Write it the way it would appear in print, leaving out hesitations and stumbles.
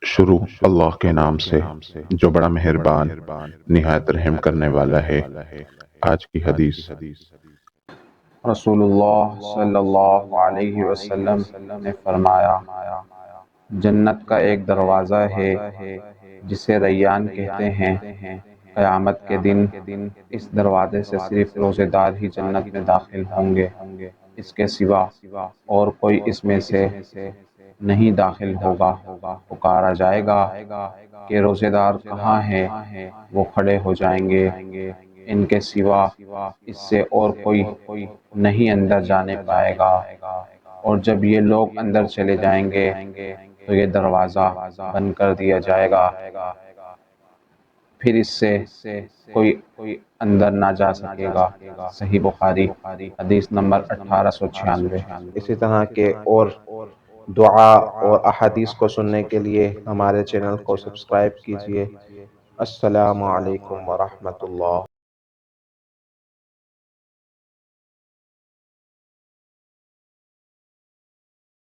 شروع اللہ کے نام سے جو بڑا مہربان نہایت رحم کرنے والا ہے۔ آج کی حدیث۔ رسول اللہ صلی اللہ علیہ وسلم نے فرمایا، جنت کا ایک دروازہ ہے جسے ریان کہتے ہیں۔ قیامت کے دن اس دروازے سے صرف روزے دار ہی جنت میں داخل ہوں گے، اس کے سوا اور کوئی اس میں سے نہیں داخل ہوگا۔ پکارا جائے گا کہ روزے دار کہاں ہیں؟ وہ کھڑے ہو جائیں گے، ان کے سوا اس سے اور کوئی نہیں اندر جانے پائے گا۔ اور جب یہ لوگ اندر چلے جائیں گے تو یہ دروازہ بند کر دیا جائے گا، پھر اس سے کوئی اندر نہ جا سکے گا۔ صحیح بخاری، حدیث نمبر 1896۔ اسی طرح کے اور دعا اور احادیث کو سننے کے لیے ہمارے چینل کو سبسکرائب کیجیے۔ السلام علیکم ورحمۃ اللہ۔